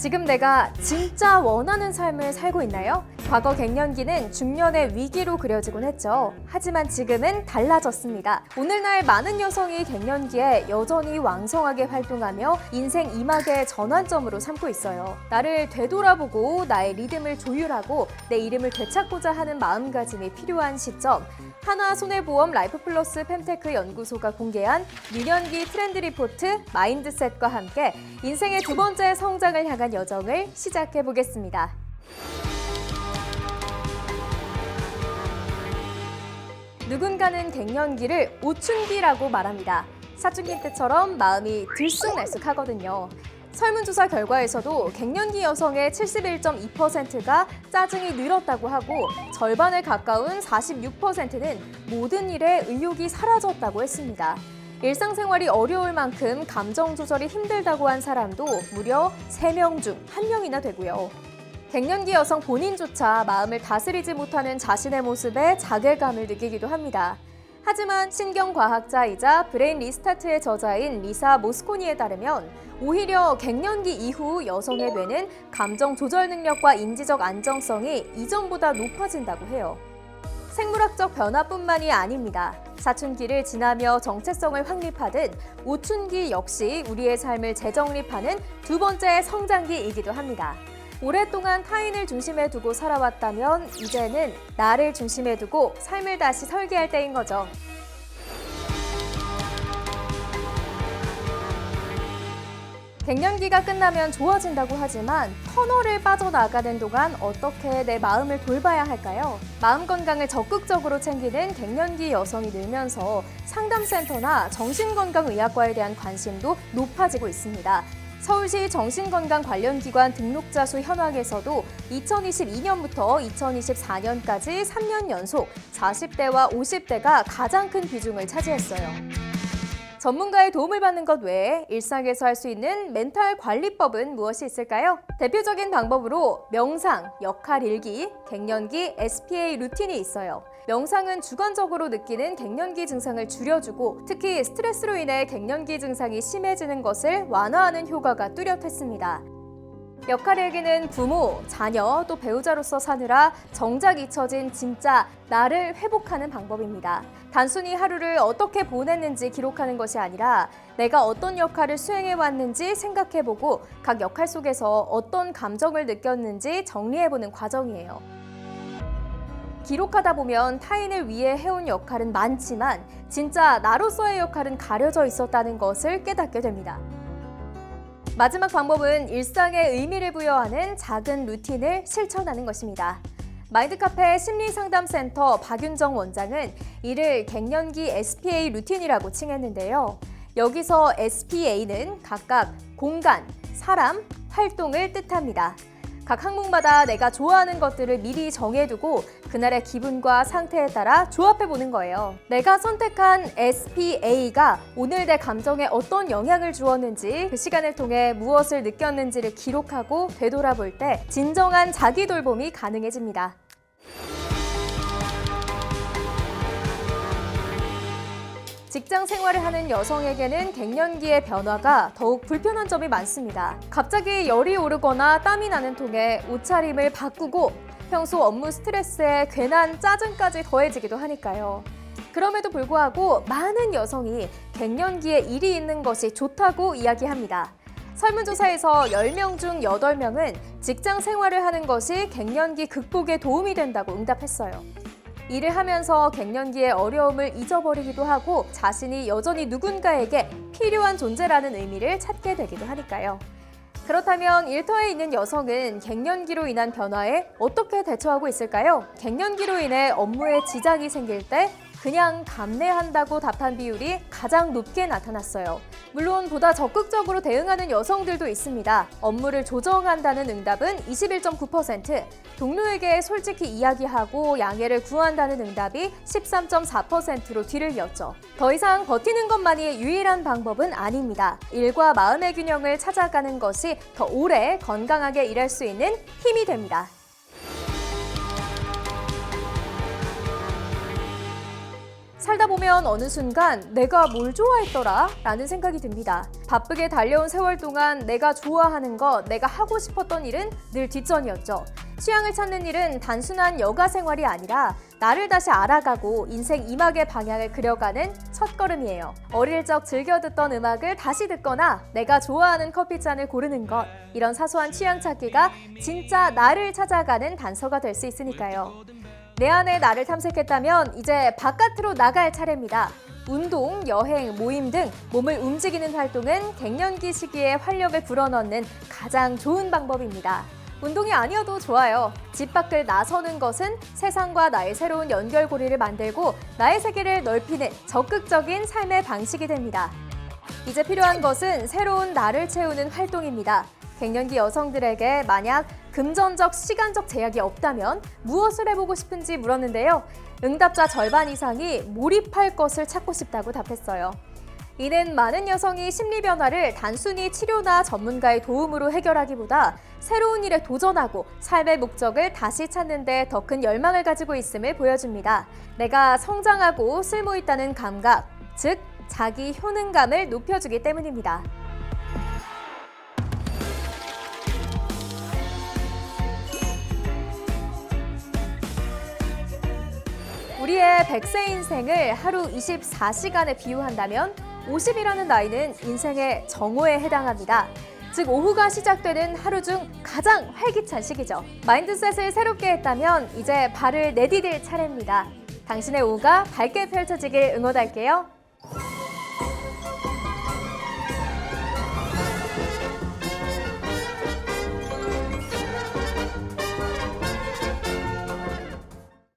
지금 내가 진짜 원하는 삶을 살고 있나요? 과거 갱년기는 중년의 위기로 그려지곤 했죠. 하지만 지금은 달라졌습니다. 오늘날 많은 여성이 갱년기에 여전히 왕성하게 활동하며 인생 이막의 전환점으로 삼고 있어요. 나를 되돌아보고 나의 리듬을 조율하고 내 이름을 되찾고자 하는 마음가짐이 필요한 시점. 하나손해보험 라이프플러스 펜테크 연구소가 공개한 유년기 트렌드 리포트 마인드셋과 함께 인생의 두 번째 성장을 향한 여정을 시작해 보겠습니다. 누군가는 갱년기를 오춘기라고 말합니다. 사춘기 때처럼 마음이 들쑥날쑥하거든요. 설문조사 결과에서도 갱년기 여성의 71.2%가 짜증이 늘었다고 하고 절반에 가까운 46%는 모든 일에 의욕이 사라졌다고 했습니다. 일상생활이 어려울 만큼 감정 조절이 힘들다고 한 사람도 무려 3명 중 1명이나 되고요. 갱년기 여성 본인조차 마음을 다스리지 못하는 자신의 모습에 자괴감을 느끼기도 합니다. 하지만 신경과학자이자 브레인 리스타트의 저자인 리사 모스코니에 따르면 오히려 갱년기 이후 여성의 뇌는 감정 조절 능력과 인지적 안정성이 이전보다 높아진다고 해요. 생물학적 변화뿐만이 아닙니다. 사춘기를 지나며 정체성을 확립하듯 오춘기 역시 우리의 삶을 재정립하는 두 번째 성장기이기도 합니다. 오랫동안 타인을 중심에 두고 살아왔다면 이제는 나를 중심에 두고 삶을 다시 설계할 때인 거죠. 갱년기가 끝나면 좋아진다고 하지만 터널을 빠져나가는 동안 어떻게 내 마음을 돌봐야 할까요? 마음 건강을 적극적으로 챙기는 갱년기 여성이 늘면서 상담센터나 정신건강의학과에 대한 관심도 높아지고 있습니다. 서울시 정신건강 관련 기관 등록자 수 현황에서도 2022년부터 2024년까지 3년 연속 40대와 50대가 가장 큰 비중을 차지했어요. 전문가의 도움을 받는 것 외에 일상에서 할 수 있는 멘탈 관리법은 무엇이 있을까요? 대표적인 방법으로 명상, 역할 일기, 갱년기 SPA 루틴이 있어요. 명상은 주관적으로 느끼는 갱년기 증상을 줄여주고 특히 스트레스로 인해 갱년기 증상이 심해지는 것을 완화하는 효과가 뚜렷했습니다. 역할 일기는 부모, 자녀, 또 배우자로서 사느라 정작 잊혀진 진짜 나를 회복하는 방법입니다. 단순히 하루를 어떻게 보냈는지 기록하는 것이 아니라 내가 어떤 역할을 수행해왔는지 생각해보고 각 역할 속에서 어떤 감정을 느꼈는지 정리해보는 과정이에요. 기록하다 보면 타인을 위해 해온 역할은 많지만 진짜 나로서의 역할은 가려져 있었다는 것을 깨닫게 됩니다. 마지막 방법은 일상에 의미를 부여하는 작은 루틴을 실천하는 것입니다. 마인드카페 심리상담센터 박윤정 원장은 이를 갱년기 SPA 루틴이라고 칭했는데요. 여기서 SPA는 각각 공간, 사람, 활동을 뜻합니다. 각 항목마다 내가 좋아하는 것들을 미리 정해두고 그날의 기분과 상태에 따라 조합해보는 거예요. 내가 선택한 SPA가 오늘 내 감정에 어떤 영향을 주었는지 그 시간을 통해 무엇을 느꼈는지를 기록하고 되돌아볼 때 진정한 자기 돌봄이 가능해집니다. 직장 생활을 하는 여성에게는 갱년기의 변화가 더욱 불편한 점이 많습니다. 갑자기 열이 오르거나 땀이 나는 통에 옷차림을 바꾸고 평소 업무 스트레스에 괜한 짜증까지 더해지기도 하니까요. 그럼에도 불구하고 많은 여성이 갱년기에 일이 있는 것이 좋다고 이야기합니다. 설문조사에서 10명 중 8명은 직장 생활을 하는 것이 갱년기 극복에 도움이 된다고 응답했어요. 일을 하면서 갱년기의 어려움을 잊어버리기도 하고 자신이 여전히 누군가에게 필요한 존재라는 의미를 찾게 되기도 하니까요. 그렇다면 일터에 있는 여성은 갱년기로 인한 변화에 어떻게 대처하고 있을까요? 갱년기로 인해 업무에 지장이 생길 때 그냥 감내한다고 답한 비율이 가장 높게 나타났어요. 물론 보다 적극적으로 대응하는 여성들도 있습니다. 업무를 조정한다는 응답은 21.9%, 동료에게 솔직히 이야기하고 양해를 구한다는 응답이 13.4%로 뒤를 이었죠. 더 이상 버티는 것만이 유일한 방법은 아닙니다. 일과 마음의 균형을 찾아가는 것이 더 오래 건강하게 일할 수 있는 힘이 됩니다. 살다 보면 어느 순간 내가 뭘 좋아했더라? 라는 생각이 듭니다. 바쁘게 달려온 세월 동안 내가 좋아하는 것, 내가 하고 싶었던 일은 늘 뒷전이었죠. 취향을 찾는 일은 단순한 여가 생활이 아니라 나를 다시 알아가고 인생 이막의 방향을 그려가는 첫걸음이에요. 어릴 적 즐겨 듣던 음악을 다시 듣거나 내가 좋아하는 커피잔을 고르는 것, 이런 사소한 취향 찾기가 진짜 나를 찾아가는 단서가 될 수 있으니까요. 내 안의 나를 탐색했다면 이제 바깥으로 나갈 차례입니다. 운동, 여행, 모임 등 몸을 움직이는 활동은 갱년기 시기에 활력을 불어넣는 가장 좋은 방법입니다. 운동이 아니어도 좋아요. 집 밖을 나서는 것은 세상과 나의 새로운 연결고리를 만들고 나의 세계를 넓히는 적극적인 삶의 방식이 됩니다. 이제 필요한 것은 새로운 나를 채우는 활동입니다. 갱년기 여성들에게 만약 금전적, 시간적 제약이 없다면 무엇을 해보고 싶은지 물었는데요. 응답자 절반 이상이 몰입할 것을 찾고 싶다고 답했어요. 이는 많은 여성이 심리 변화를 단순히 치료나 전문가의 도움으로 해결하기보다 새로운 일에 도전하고 삶의 목적을 다시 찾는 데 더 큰 열망을 가지고 있음을 보여줍니다. 내가 성장하고 쓸모있다는 감각, 즉 자기 효능감을 높여주기 때문입니다. 우리의 100세 인생을 하루 24시간에 비유한다면 50이라는 나이는 인생의 정오에 해당합니다. 즉 오후가 시작되는 하루 중 가장 활기찬 시기죠. 마인드셋을 새롭게 했다면 이제 발을 내디딜 차례입니다. 당신의 오후가 밝게 펼쳐지길 응원할게요.